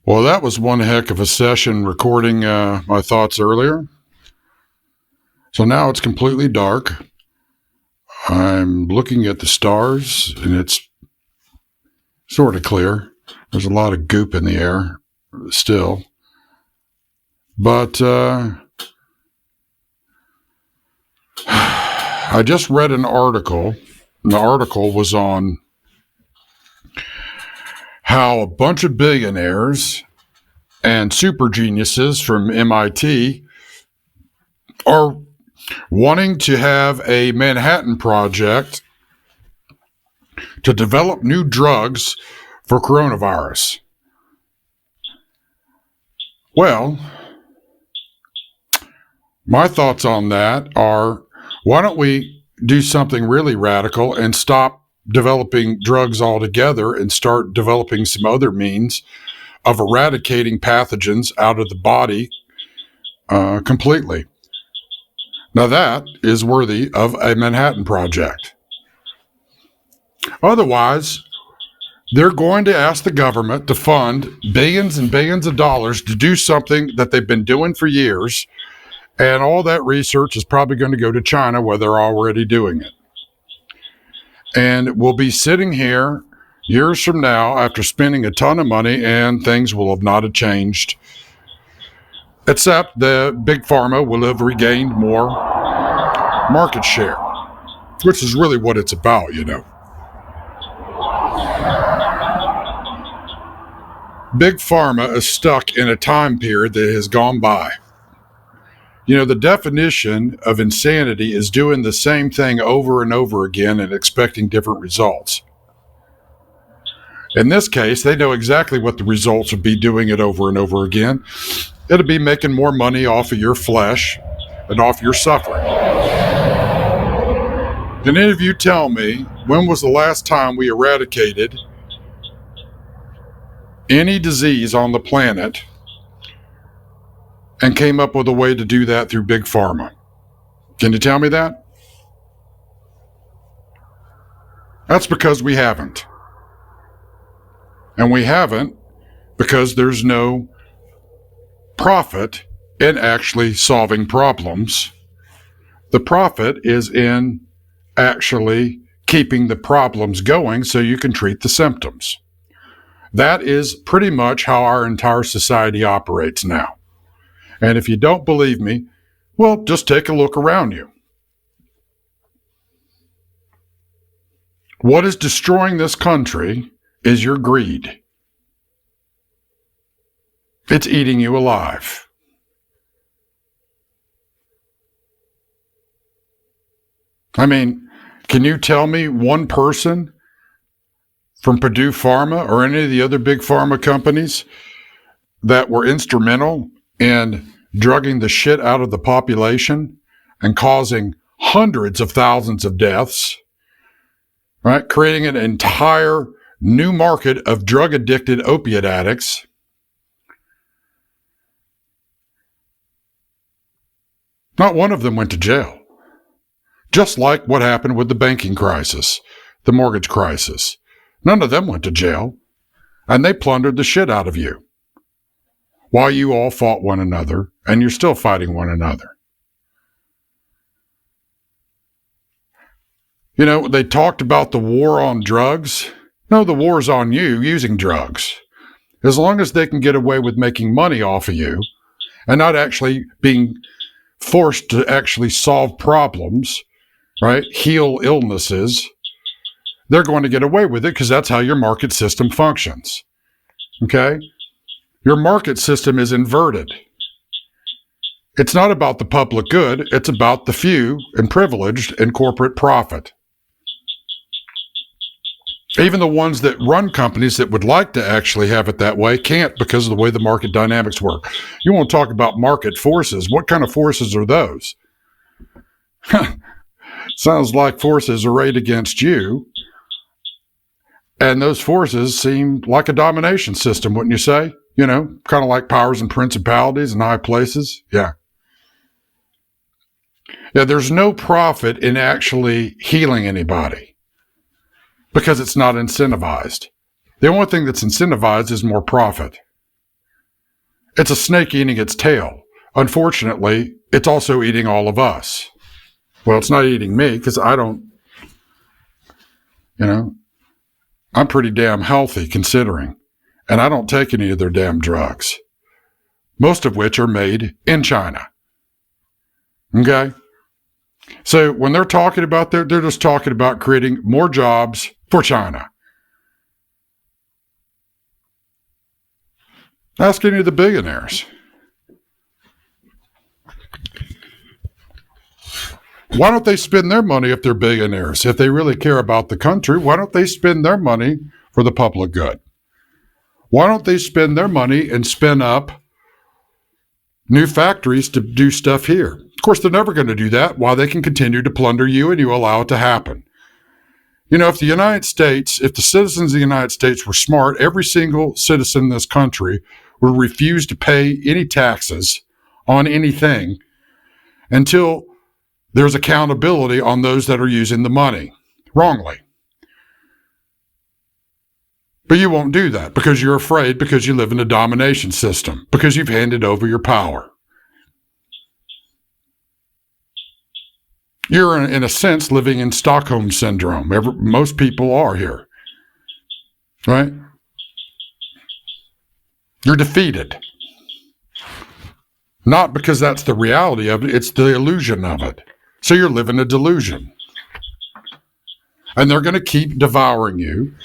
Well, that was one heck of a session recording my thoughts earlier. So now it's completely dark. I'm looking at the stars and it's sort of clear. There's a lot of goop in the air still. But I just read an article. The article was on how a bunch of billionaires and super geniuses from MIT are wanting to have a Manhattan Project to develop new drugs for coronavirus. Well, my thoughts on that are, why don't we do something really radical and stop developing drugs altogether and start developing some other means of eradicating pathogens out of the body completely? Now that is worthy of a Manhattan Project. Otherwise, they're going to ask the government to fund billions and billions of dollars to do something that they've been doing for years, and all that research is probably going to go to China where they're already doing it. And we'll be sitting here years from now after spending a ton of money and things will have not changed, except the big pharma will have regained more market share, which is really what it's about, you know. Big pharma is stuck in a time period that has gone by. You know, the definition of insanity is doing the same thing over and over again and expecting different results. In this case, they know exactly what the results would be doing it over and over again. It'll be making more money off of your flesh and off your suffering. Can any of you tell me, when was the last time we eradicated any disease on the planet and came up with a way to do that through big pharma? Can you tell me that? That's because we haven't. And we haven't because there's no profit in actually solving problems. The profit is in actually keeping the problems going so you can treat the symptoms. That is pretty much how our entire society operates now. And if you don't believe me, well, just take a look around you. What is destroying this country is your greed. It's eating you alive. I mean, can you tell me one person from Purdue Pharma or any of the other big pharma companies that were instrumental in drugging the shit out of the population and causing hundreds of thousands of deaths, right? Creating an entire new market of drug-addicted opiate addicts. Not one of them went to jail. Just like what happened with the banking crisis, the mortgage crisis. None of them went to jail, and they plundered the shit out of you while you all fought one another, and you're still fighting one another. You know, they talked about the war on drugs. No, the war's on you using drugs. As long as they can get away with making money off of you and not actually being forced to actually solve problems, right? Heal illnesses, they're going to get away with it because that's how your market system functions. Okay? Your market system is inverted. It's not about the public good. It's about the few and privileged and corporate profit. Even the ones that run companies that would like to actually have it that way can't because of the way the market dynamics work. You want to talk about market forces. What kind of forces are those? Sounds like forces arrayed against you. And those forces seem like a domination system, wouldn't you say? You know, kind of like powers and principalities and high places. Yeah. Yeah, there's no profit in actually healing anybody because it's not incentivized. The only thing that's incentivized is more profit. It's a snake eating its tail. Unfortunately, it's also eating all of us. Well, it's not eating me because I don't, I'm pretty damn healthy considering. And I don't take any of their damn drugs. Most of which are made in China. Okay? So when they're talking about they're just talking about creating more jobs for China. Ask any of the billionaires. Why don't they spend their money if they're billionaires? If they really care about the country, why don't they spend their money for the public good? Why don't they spend their money and spin up new factories to do stuff here? Of course, they're never going to do that while they can continue to plunder you and you allow it to happen. If the United States, if the citizens of the United States were smart, every single citizen in this country would refuse to pay any taxes on anything until there's accountability on those that are using the money wrongly. But you won't do that because you're afraid, because you live in a domination system, because you've handed over your power. You're, in a sense, living in Stockholm Syndrome. Most people are here. Right? You're defeated. Not because that's the reality of it, it's the illusion of it. So you're living a delusion. And they're going to keep devouring you.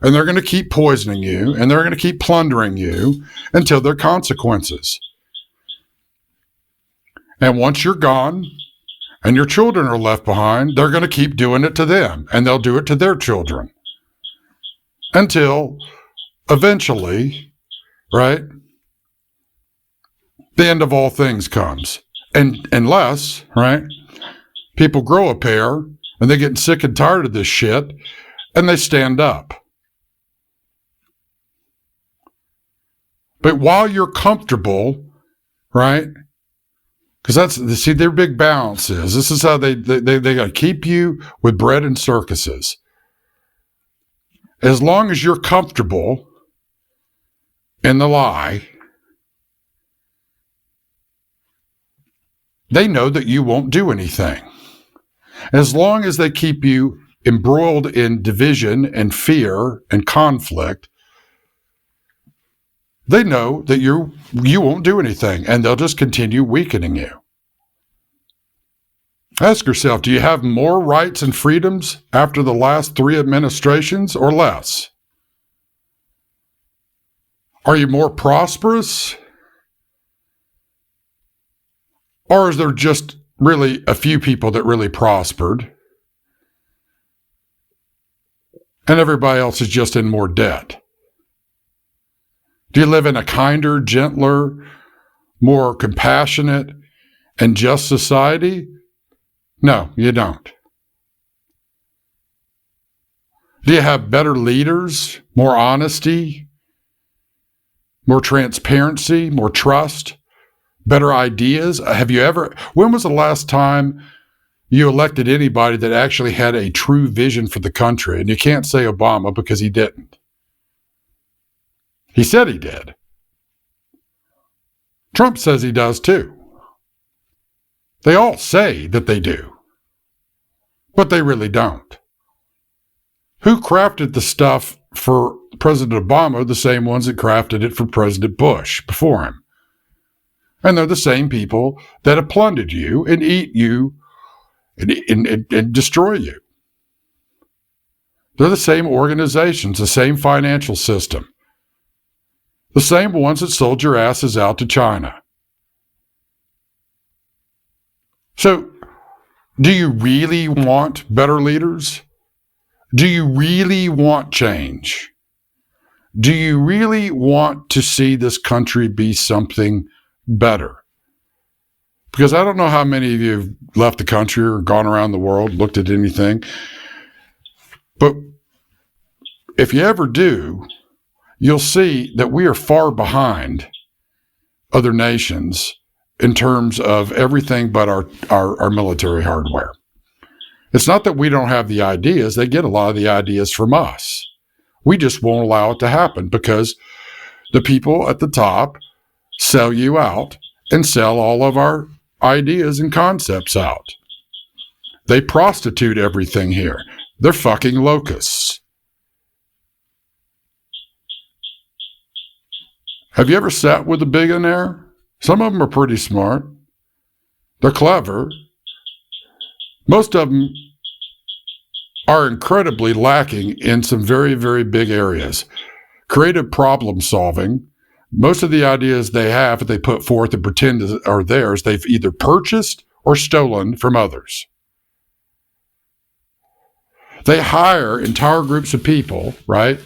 And they're going to keep poisoning you. And they're going to keep plundering you until there are consequences. And once you're gone, and your children are left behind, they're going to keep doing it to them, and they'll do it to their children. Until eventually, right, the end of all things comes. And unless, right, people grow a pair, and they're getting sick and tired of this shit, and they stand up. But while you're comfortable, right, because their big balance is. This is how they got to keep you with bread and circuses. As long as you're comfortable in the lie, they know that you won't do anything. As long as they keep you embroiled in division and fear and conflict, they know that you won't do anything, and they'll just continue weakening you. Ask yourself, do you have more rights and freedoms after the last 3 administrations or less? Are you more prosperous? Or is there just really a few people that really prospered and everybody else is just in more debt? Do you live in a kinder, gentler, more compassionate, and just society? No, you don't. Do you have better leaders, more honesty, more transparency, more trust, better ideas? When was the last time you elected anybody that actually had a true vision for the country? And you can't say Obama because he didn't. He said he did. Trump says he does too. They all say that they do, but they really don't. Who crafted the stuff for President Obama? The same ones that crafted it for President Bush before him. And they're the same people that have plundered you and eat you and destroy you. They're the same organizations, the same financial system. The same ones that sold your asses out to China. So, do you really want better leaders? Do you really want change? Do you really want to see this country be something better? Because I don't know how many of you have left the country or gone around the world, looked at anything. But if you ever do, you'll see that we are far behind other nations in terms of everything but our military hardware. It's not that we don't have the ideas. They get a lot of the ideas from us. We just won't allow it to happen because the people at the top sell you out and sell all of our ideas and concepts out. They prostitute everything here. They're fucking locusts. Have you ever sat with a billionaire? Some of them are pretty smart. They're clever. Most of them are incredibly lacking in some very, very big areas. Creative problem solving. Most of the ideas they have that they put forth and pretend are theirs, they've either purchased or stolen from others. They hire entire groups of people, right,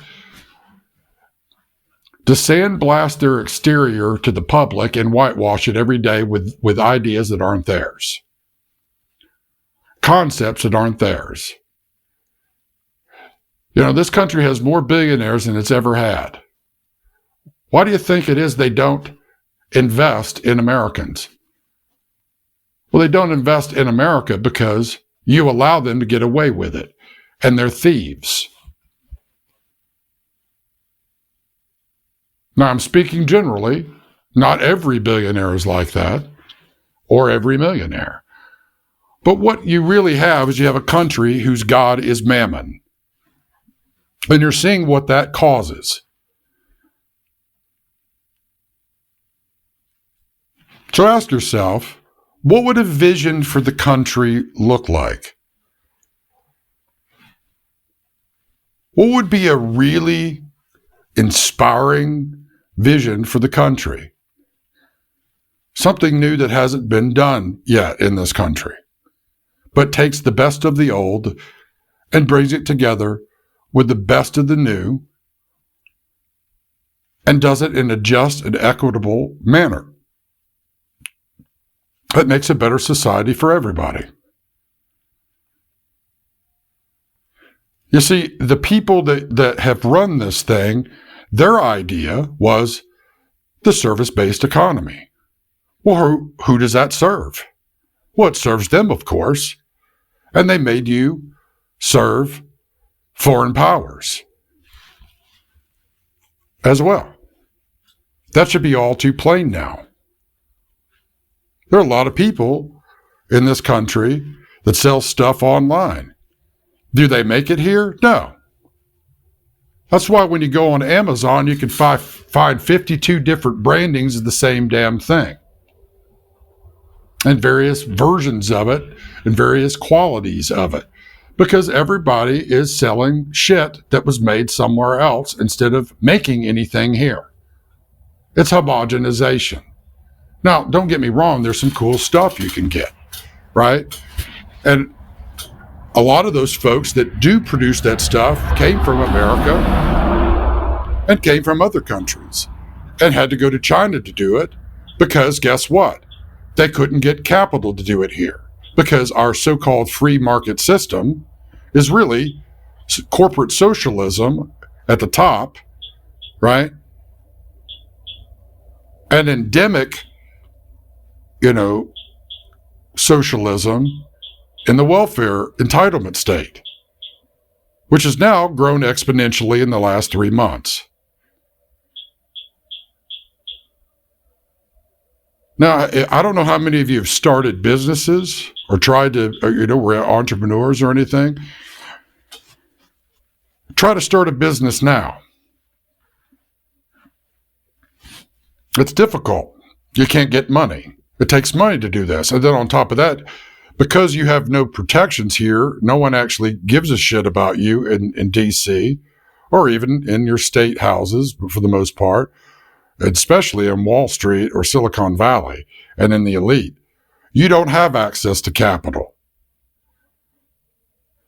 to sandblast their exterior to the public and whitewash it every day with ideas that aren't theirs. Concepts that aren't theirs. You know, this country has more billionaires than it's ever had. Why do you think it is they don't invest in Americans? Well, they don't invest in America because you allow them to get away with it. And they're thieves. Now, I'm speaking generally. Not every billionaire is like that, or every millionaire. But what you really have is you have a country whose god is mammon. And you're seeing what that causes. So ask yourself, what would a vision for the country look like? What would be a really inspiring vision for the country? Something new that hasn't been done yet in this country, but takes the best of the old and brings it together with the best of the new and does it in a just and equitable manner. That makes a better society for everybody. You see, the people that have run this thing, their idea was the service-based economy. Well, who does that serve? Well, it serves them, of course. And they made you serve foreign powers as well. That should be all too plain now. There are a lot of people in this country that sell stuff online. Do they make it here? No. That's why when you go on Amazon, you can find 52 different brandings of the same damn thing. And various versions of it and various qualities of it. Because everybody is selling shit that was made somewhere else instead of making anything here. It's homogenization. Now, don't get me wrong, there's some cool stuff you can get, right? And a lot of those folks that do produce that stuff came from America and came from other countries and had to go to China to do it because guess what? They couldn't get capital to do it here because our so-called free market system is really corporate socialism at the top, right? An endemic, socialism in the welfare entitlement state, which has now grown exponentially in the last 3 months. Now, I don't know how many of you have started businesses or tried to, were entrepreneurs or anything. Try to start a business now. It's difficult. You can't get money. It takes money to do this. And then on top of that, because you have no protections here, no one actually gives a shit about you in D.C. or even in your state houses for the most part, especially in Wall Street or Silicon Valley and in the elite. You don't have access to capital.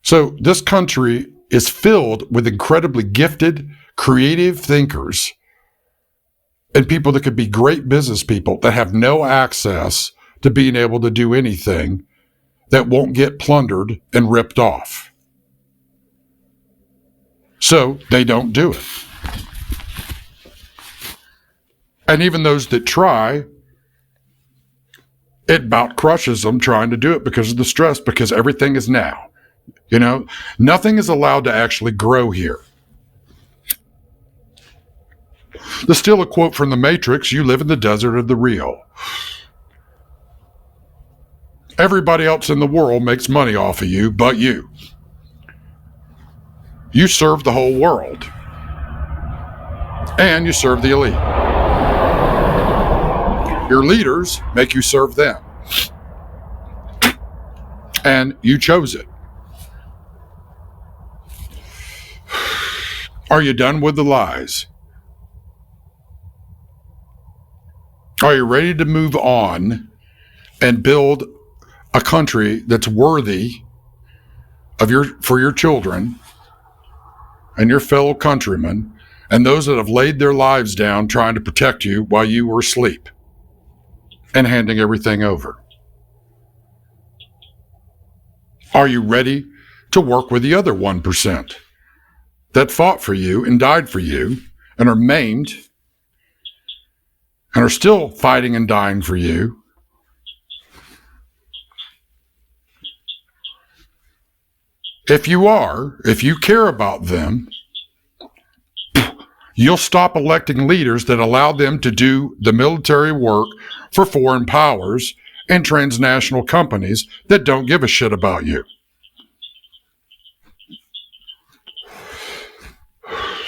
So this country is filled with incredibly gifted, creative thinkers and people that could be great business people that have no access to being able to do anything that won't get plundered and ripped off. So they don't do it. And even those that try, it about crushes them trying to do it because of the stress, because everything is now. Nothing is allowed to actually grow here. To steal a quote from The Matrix, you live in the desert of the real. Everybody else in the world makes money off of you but you. You serve the whole world. And you serve the elite. Your leaders make you serve them. And you chose it. Are you done with the lies? Are you ready to move on and build a country that's worthy of for your children and your fellow countrymen and those that have laid their lives down trying to protect you while you were asleep and handing everything over? Are you ready to work with the other 1% that fought for you and died for you and are maimed and are still fighting and dying for you? If you care about them, you'll stop electing leaders that allow them to do the military work for foreign powers and transnational companies that don't give a shit about you.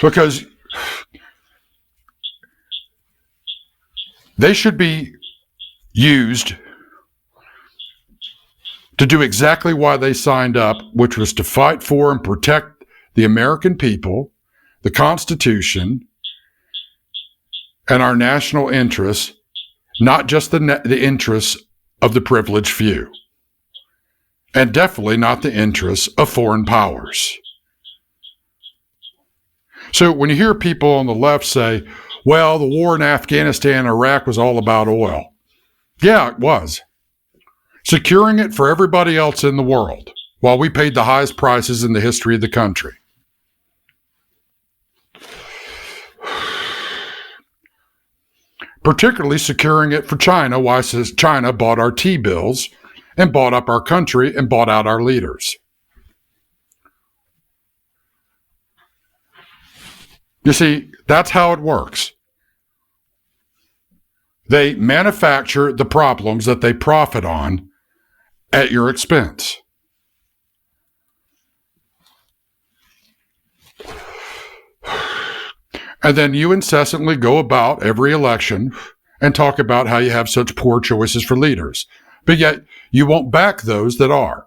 Because they should be used to do exactly why they signed up, which was to fight for and protect the American people, the Constitution, and our national interests, not just the interests of the privileged few, and definitely not the interests of foreign powers. So when you hear people on the left say, well, the war in Afghanistan and Iraq was all about oil. Yeah, it was. Securing it for everybody else in the world while we paid the highest prices in the history of the country. Particularly securing it for China, why says China bought our T-bills and bought up our country and bought out our leaders. You see, that's how it works. They manufacture the problems that they profit on at your expense. And then you incessantly go about every election and talk about how you have such poor choices for leaders. But yet you won't back those that are.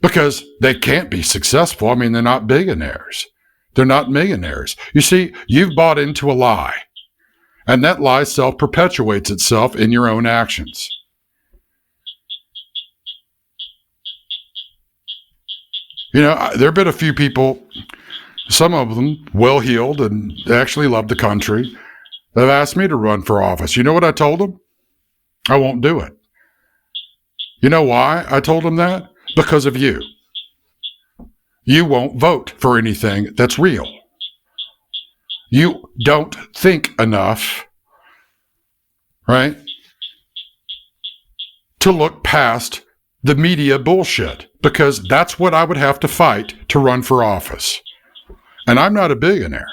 Because they can't be successful. I mean, they're not billionaires. They're not millionaires. You see, you've bought into a lie. And that lie self-perpetuates itself in your own actions. You know, there have been a few people, some of them well-heeled and actually love the country, that have asked me to run for office. You know what I told them? I won't do it. You know why I told them that? Because of you. You won't vote for anything that's real. You don't think enough, right, to look past the media bullshit, because that's what I would have to fight to run for office. And I'm not a billionaire.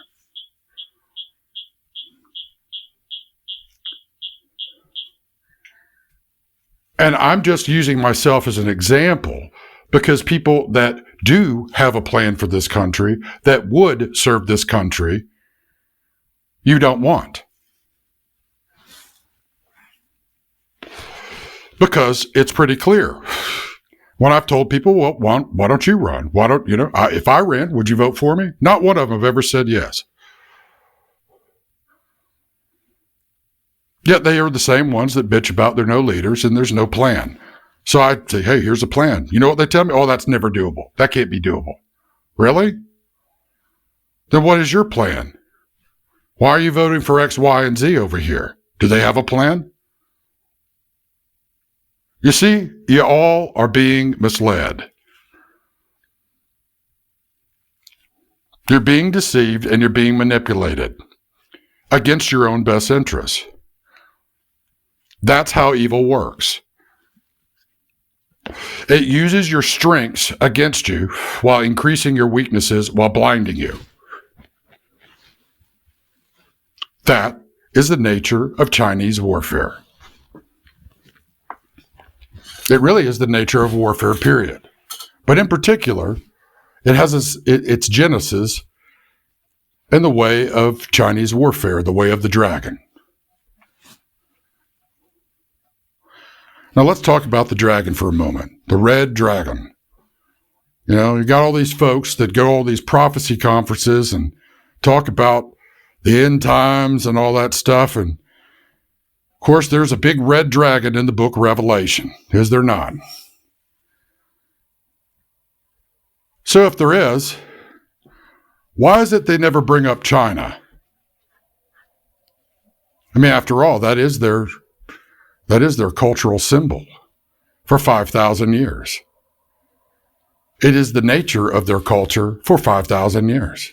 And I'm just using myself as an example because people that do have a plan for this country, that would serve this country, you don't want. Because it's pretty clear. When I've told people, well, why don't you run? Why don't, if I ran, would you vote for me? Not one of them have ever said yes. Yet they are the same ones that bitch about there are no leaders and there's no plan. So I say, hey, here's a plan. You know what they tell me? Oh, that's never doable. That can't be doable. Really? Then what is your plan? Why are you voting for X, Y, and Z over here? Do they have a plan? You see, you all are being misled. You're being deceived and you're being manipulated against your own best interests. That's how evil works. It uses your strengths against you while increasing your weaknesses while blinding you. That is the nature of Chinese warfare. It really is the nature of warfare, period. But in particular, it has its genesis in the way of Chinese warfare, the way of the dragon. Now let's talk about the dragon for a moment, the red dragon. You know, you got all these folks that go to all these prophecy conferences and talk about the end times and all that stuff. And of course, there's a big red dragon in the book of Revelation. Is there not? So if there is, why is it they never bring up China? I mean, after all, that is their cultural symbol for 5,000 years. It is the nature of their culture for 5,000 years.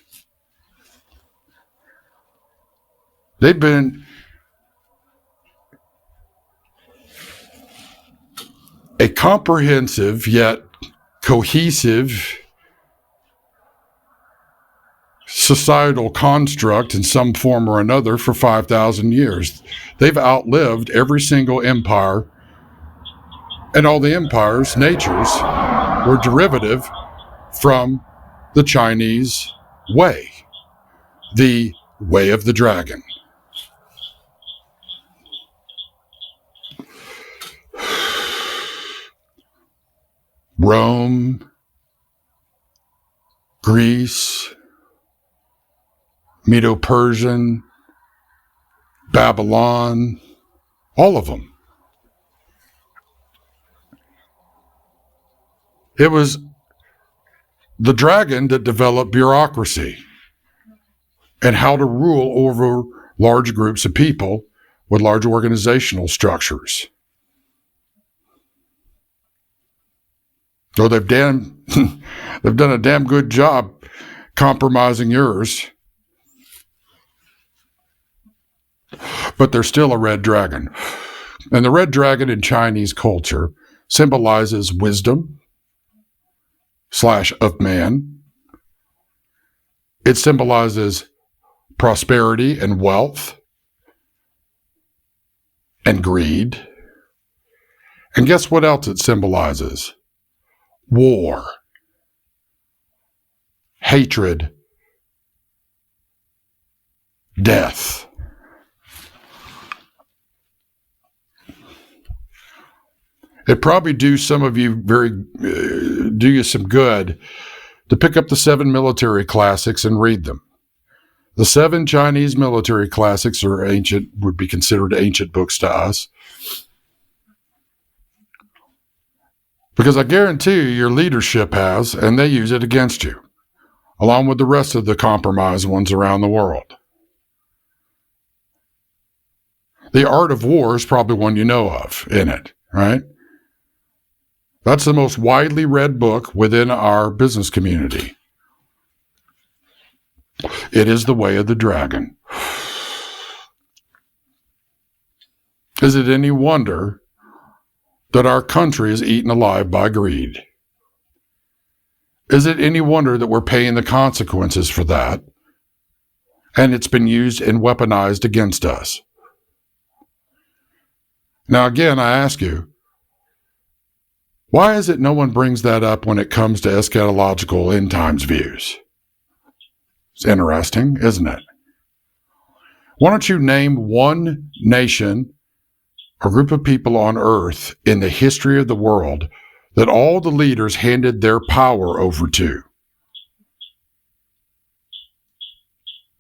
They've been a comprehensive yet cohesive societal construct in some form or another for 5,000 years. They've outlived every single empire, and all the empires' natures were derivative from the Chinese way, the way of the dragon. Rome, Greece, Medo-Persian, Babylon, all of them. It was the dragon that developed bureaucracy and how to rule over large groups of people with large organizational structures. So they've done a damn good job compromising yours. But they're still a red dragon. And the red dragon in Chinese culture symbolizes wisdom / of man. It symbolizes prosperity and wealth and greed. And guess what else it symbolizes? War, hatred, death. It'd probably do some of you do you some good to pick up the 7 military classics and read them. The 7 Chinese military classics are ancient, would be considered ancient books to us. Because I guarantee you your leadership has, and they use it against you, along with the rest of the compromised ones around the world. The Art of War is probably one you know of in it, right? That's the most widely read book within our business community. It is the way of the dragon. Is it any wonder that our country is eaten alive by greed? Is it any wonder that we're paying the consequences for that, and it's been used and weaponized against us? Now again, I ask you, why is it no one brings that up when it comes to eschatological end times views? It's interesting, isn't it? Why don't you name one nation or group of people on earth in the history of the world that all the leaders handed their power over to?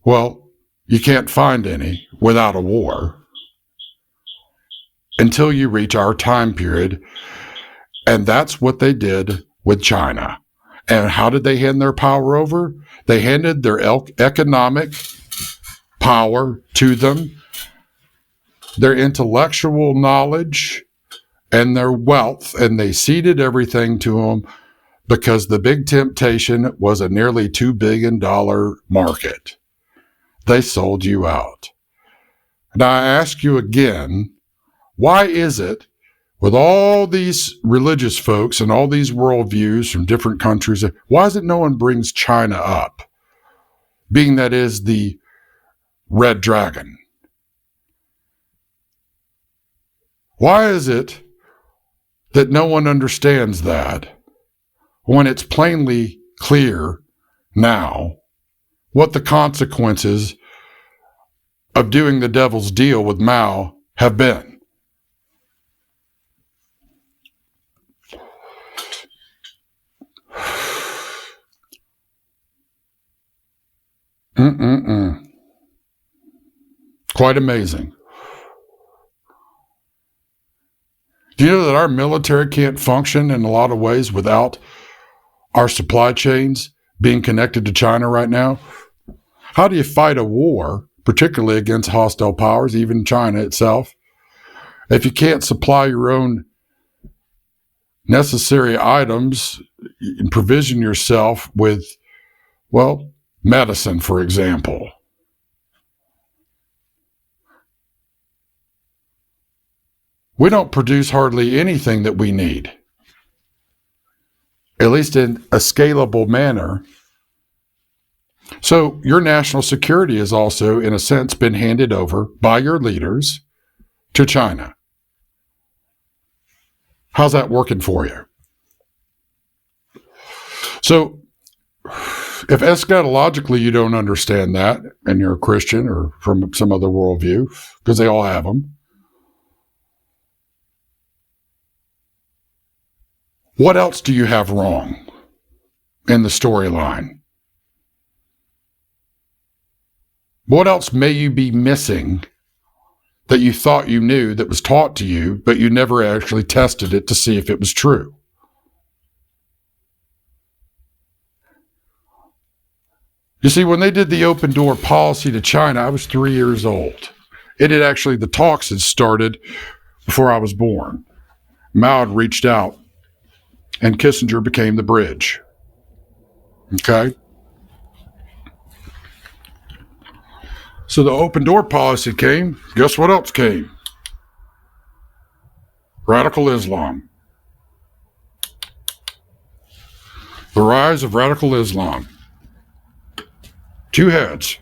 Well, you can't find any without a war until you reach our time period. And that's what they did with China. And how did they hand their power over? They handed their economic power to them, their intellectual knowledge, and their wealth, and they ceded everything to them because the big temptation was a nearly $2 billion market. They sold you out. Now I ask you again, why is it with all these religious folks and all these worldviews from different countries, why is it no one brings China up, being that is the red dragon? Why is it that no one understands that when it's plainly clear now what the consequences of doing the devil's deal with Mao have been? Quite amazing. Do you know that our military can't function in a lot of ways without our supply chains being connected to China right now? How do you fight a war, particularly against hostile powers, even China itself, if you can't supply your own necessary items and provision yourself with, well, medicine, for example? We don't produce hardly anything that we need, at least in a scalable manner. So your national security has also, in a sense, been handed over by your leaders to China. How's that working for you? So if eschatologically you don't understand that, and you're a Christian or from some other worldview, because they all have them, what else do you have wrong in the storyline? What else may you be missing that you thought you knew that was taught to you, but you never actually tested it to see if it was true? You see, when they did the open door policy to China, I was 3 years old. The talks had started before I was born. Mao had reached out, and Kissinger became the bridge. Okay? So the open door policy came. Guess what else came? Radical Islam. The rise of radical Islam. Two heads.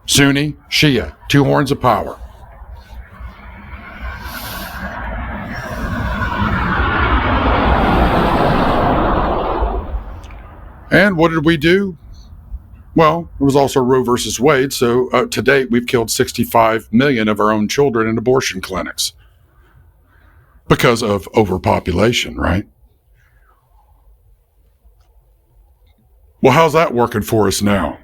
Sunni, Shia, two horns of power. And what did we do? Well, it was also Roe versus Wade, so to date we've killed 65 million of our own children in abortion clinics because of overpopulation, right? Well, how's that working for us now?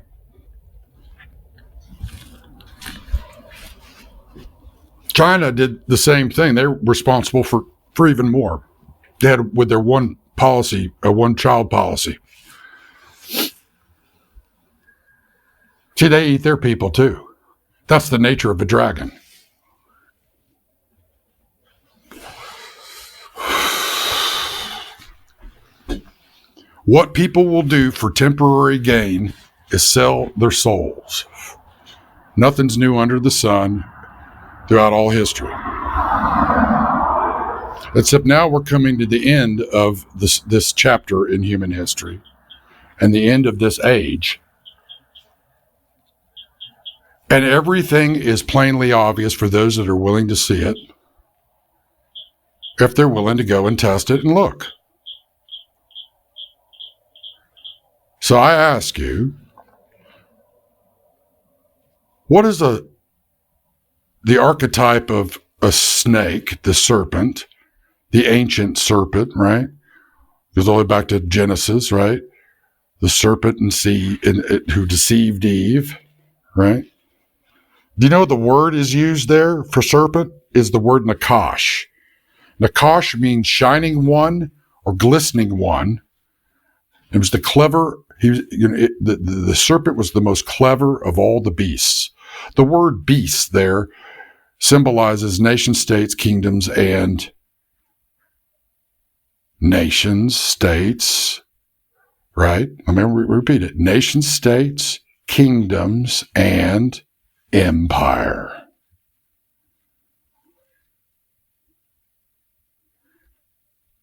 China did the same thing. They're responsible for even more. They had with their one policy, a one-child policy. See, they eat their people too. That's the nature of a dragon. What people will do for temporary gain is sell their souls. Nothing's new under the sun throughout all history. Except now we're coming to the end of this chapter in human history and the end of this age. And everything is plainly obvious for those that are willing to see it, if they're willing to go and test it and look. So I ask you, what is the archetype of a snake, the serpent, the ancient serpent, right? Goes all the way back to Genesis, right? The serpent who deceived Eve, right? Do you know what the word is used there for serpent? Is the word nakash. Nakash means shining one or glistening one. It was the clever, the serpent was the most clever of all the beasts. The word beast there symbolizes nation states, kingdoms, and nations, states, right? Let me repeat it. Nation states, kingdoms, and empire.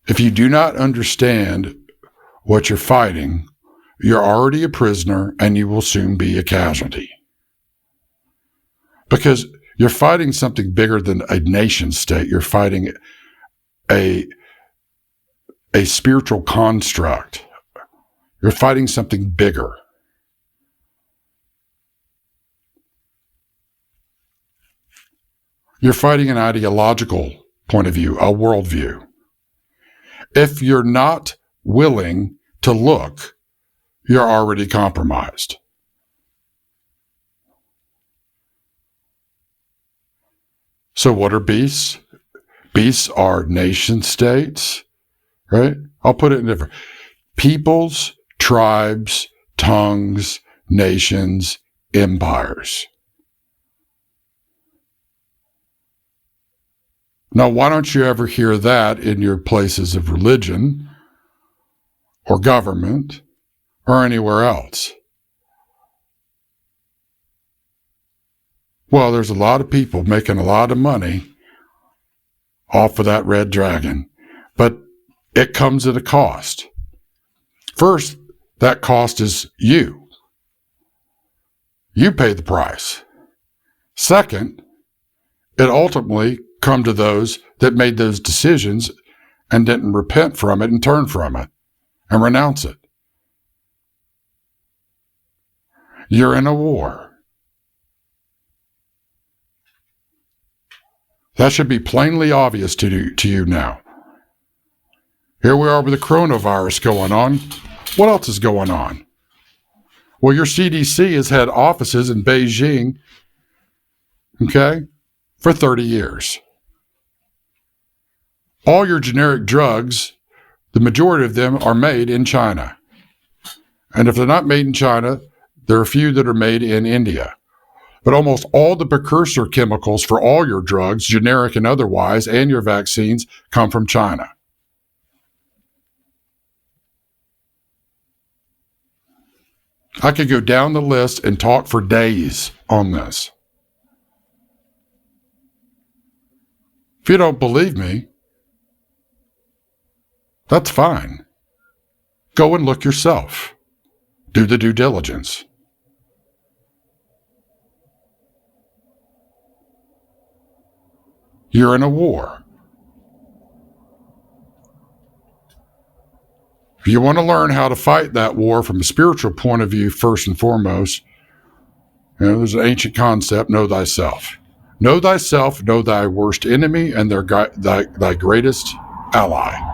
If you do not understand what you're fighting, you're already a prisoner and you will soon be a casualty. Because You're fighting something bigger than a nation state. You're fighting a spiritual construct. You're fighting something bigger. You're fighting an ideological point of view, a worldview. If you're not willing to look, you're already compromised. So what are beasts? Beasts are nation states, right? I'll put it in different peoples, tribes, tongues, nations, empires. Now, why don't you ever hear that in your places of religion or government or anywhere else? Well, there's a lot of people making a lot of money off of that red dragon, but it comes at a cost. First, that cost is you. You pay the price. Second, it ultimately comes to those that made those decisions and didn't repent from it and turn from it and renounce it. You're in a war. That should be plainly obvious to you now. Here we are with the coronavirus going on. What else is going on? Well, your CDC has had offices in Beijing, okay, for 30 years. All your generic drugs, the majority of them are made in China. And if they're not made in China, there are a few that are made in India. But almost all the precursor chemicals for all your drugs, generic and otherwise, and your vaccines come from China. I could go down the list and talk for days on this. If you don't believe me, that's fine. Go and look yourself. Do the due diligence. You're in a war. If you want to learn how to fight that war from a spiritual point of view, first and foremost, there's an ancient concept, know thyself. Know thyself, know thy worst enemy, and thy greatest ally.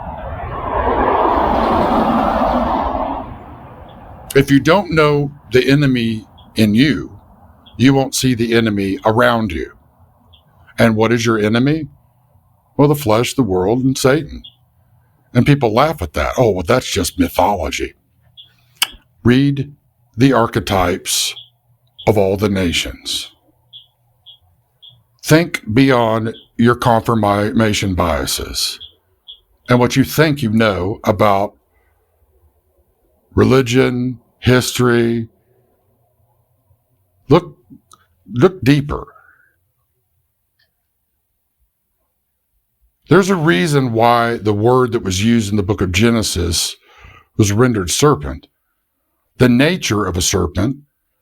If you don't know the enemy in you, you won't see the enemy around you. And what is your enemy? Well, the flesh, the world, and Satan. And people laugh at that. Oh, well, that's just mythology. Read the archetypes of all the nations. Think beyond your confirmation biases and what you think you know about religion, history. Look deeper. There's a reason why the word that was used in the book of Genesis was rendered serpent. The nature of a serpent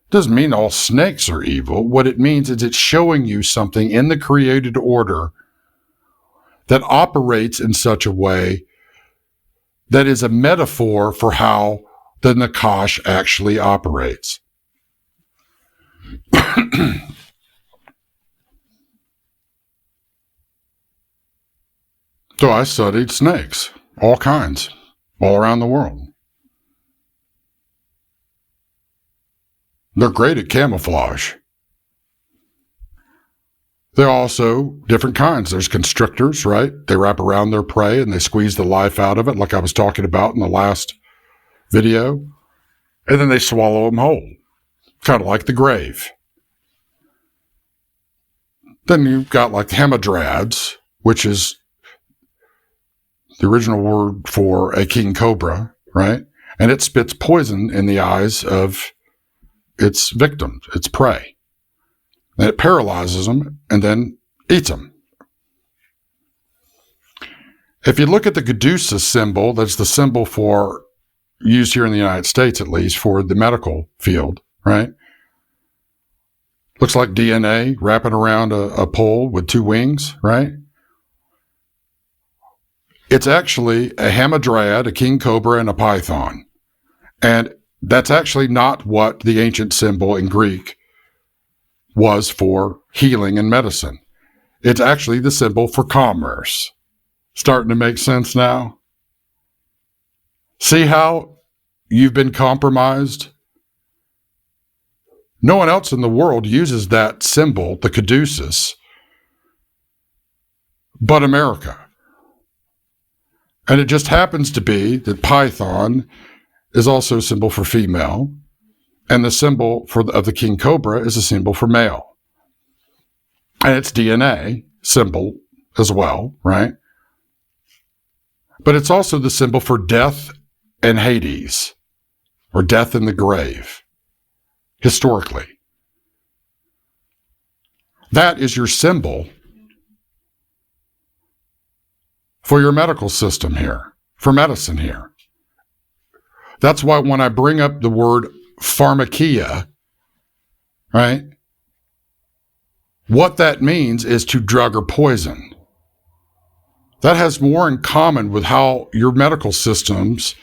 doesn't mean all snakes are evil. What it means is it's showing you something in the created order that operates in such a way that is a metaphor for how the Nakash actually operates. So I studied snakes, all kinds, all around the world. They're great at camouflage. They're also different kinds. There's constrictors, right? They wrap around their prey and they squeeze the life out of it, like I was talking about in the last video. And then they swallow them whole, kind of like the grave. Then you've got like hamadryads, which is the original word for a king cobra, right? And it spits poison in the eyes of its victims, its prey. And it paralyzes them and then eats them. If you look at the Caduceus symbol, that's the symbol for, used here in the United States at least, for the medical field, right? Looks like DNA wrapping around a pole with two wings, right? It's actually a hamadryad, a king cobra, and a python. And that's actually not what the ancient symbol in Greek was for healing and medicine. It's actually the symbol for commerce. Starting to make sense now? See how you've been compromised? No one else in the world uses that symbol, the caduceus, but America. And it just happens to be that Python is also a symbol for female, and the symbol of the king cobra is a symbol for male. And it's DNA symbol as well, right? But it's also the symbol for death and Hades, or death in the grave, historically. That is your symbol for your medical system here, for medicine here. That's why when I bring up the word pharmakia, right, what that means is to drug or poison. That has more in common with how your medical systems,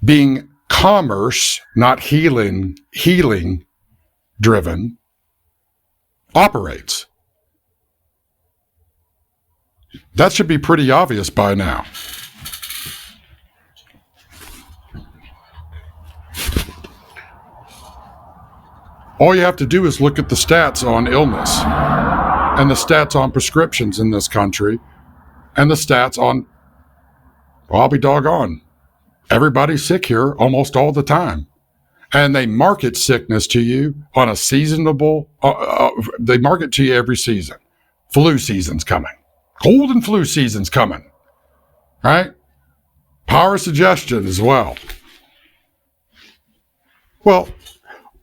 being commerce, not healing driven, operates. That should be pretty obvious by now. All you have to do is look at the stats on illness and the stats on prescriptions in this country and the stats on, well, I'll be doggone, everybody's sick here almost all the time. And they market sickness to you on a seasonable, they market to you every season. Flu season's coming. Cold and flu season's coming, right? Power of suggestion as well. Well,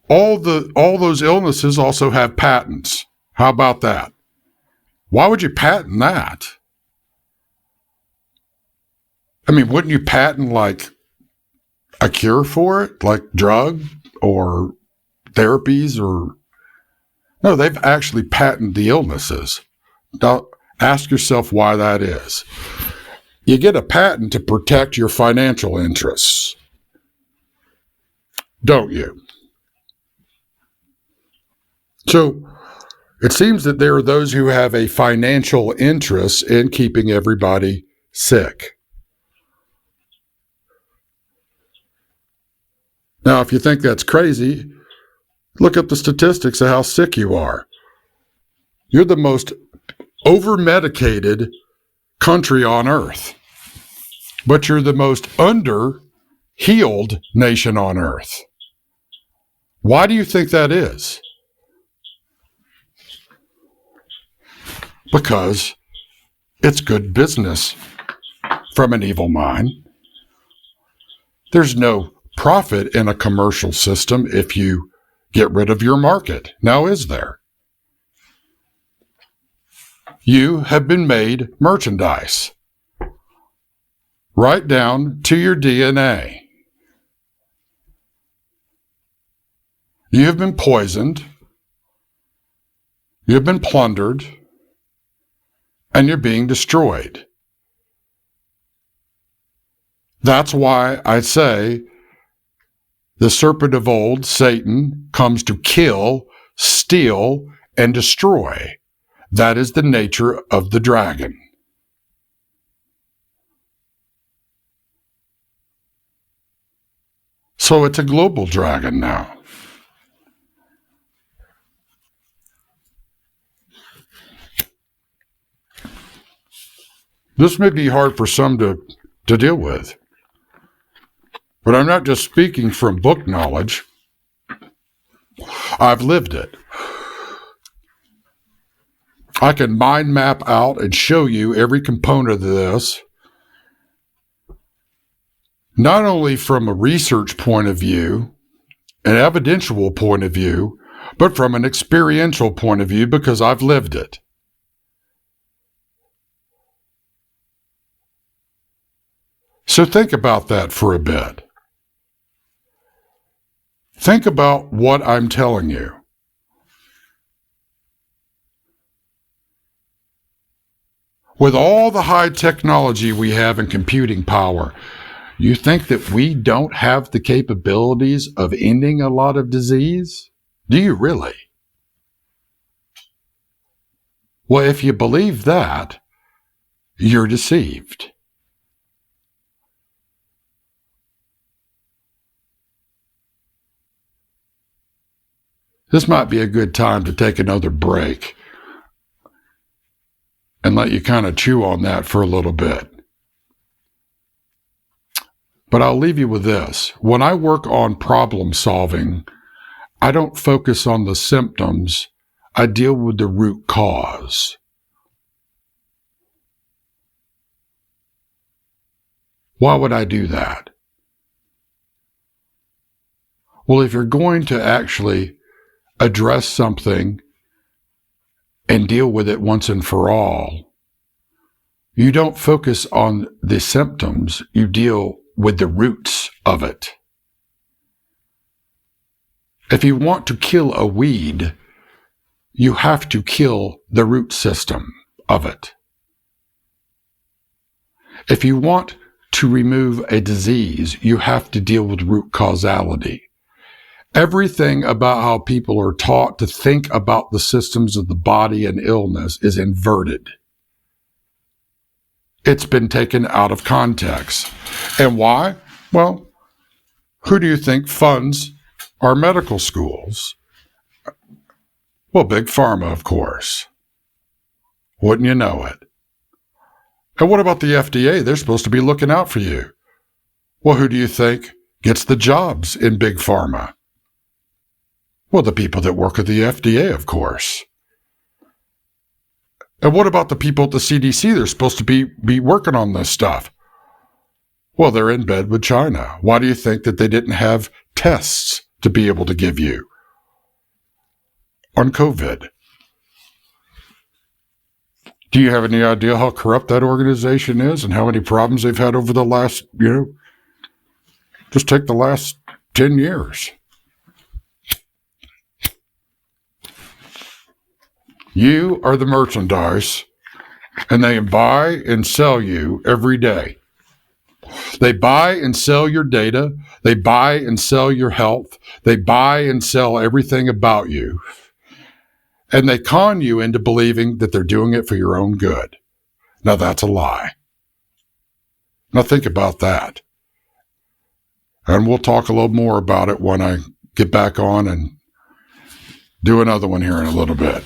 all those illnesses also have patents. How about that? Why would you patent that? I mean, wouldn't you patent like a cure for it, like drug or therapies or... No, they've actually patented the illnesses. Now, ask yourself why that is. You get a patent to protect your financial interests, don't you? So it seems that there are those who have a financial interest in keeping everybody sick. Now, if you think that's crazy, look at the statistics of how sick you are. You're the most over-medicated country on earth, but you're the most under-healed nation on earth. Why do you think that is? Because it's good business from an evil mind. There's no profit in a commercial system if you get rid of your market. Now, is there? You have been made merchandise, right down to your DNA. You have been poisoned, you have been plundered, and you're being destroyed. That's why I say the serpent of old, Satan, comes to kill, steal, and destroy. That is the nature of the dragon. So it's a global dragon now. This may be hard for some to deal with. But I'm not just speaking from book knowledge. I've lived it. I can mind map out and show you every component of this, not only from a research point of view, an evidential point of view, but from an experiential point of view because I've lived it. So think about that for a bit. Think about what I'm telling you. With all the high technology we have in computing power, you think that we don't have the capabilities of ending a lot of disease? Do you really? Well, if you believe that, you're deceived. This might be a good time to take another break and let you kind of chew on that for a little bit. But I'll leave you with this. When I work on problem solving, I don't focus on the symptoms. I deal with the root cause. Why would I do that? Well, if you're going to actually address something and deal with it once and for all, you don't focus on the symptoms, you deal with the roots of it. If you want to kill a weed, you have to kill the root system of it. If you want to remove a disease, you have to deal with root causality. Everything about how people are taught to think about the systems of the body and illness is inverted. It's been taken out of context. And why? Well, who do you think funds our medical schools? Well, Big Pharma, of course. Wouldn't you know it? And what about the FDA? They're supposed to be looking out for you. Well, who do you think gets the jobs in Big Pharma? Well, the people that work at the FDA, of course. And what about the people at the CDC? They're supposed to be working on this stuff. Well, they're in bed with China. Why do you think that they didn't have tests to be able to give you on COVID? Do you have any idea how corrupt that organization is and how many problems they've had over the last, just take the last 10 years? You are the merchandise, and they buy and sell you every day. They buy and sell your data. They buy and sell your health. They buy and sell everything about you. And they con you into believing that they're doing it for your own good. Now, that's a lie. Now, think about that. And we'll talk a little more about it when I get back on and do another one here in a little bit.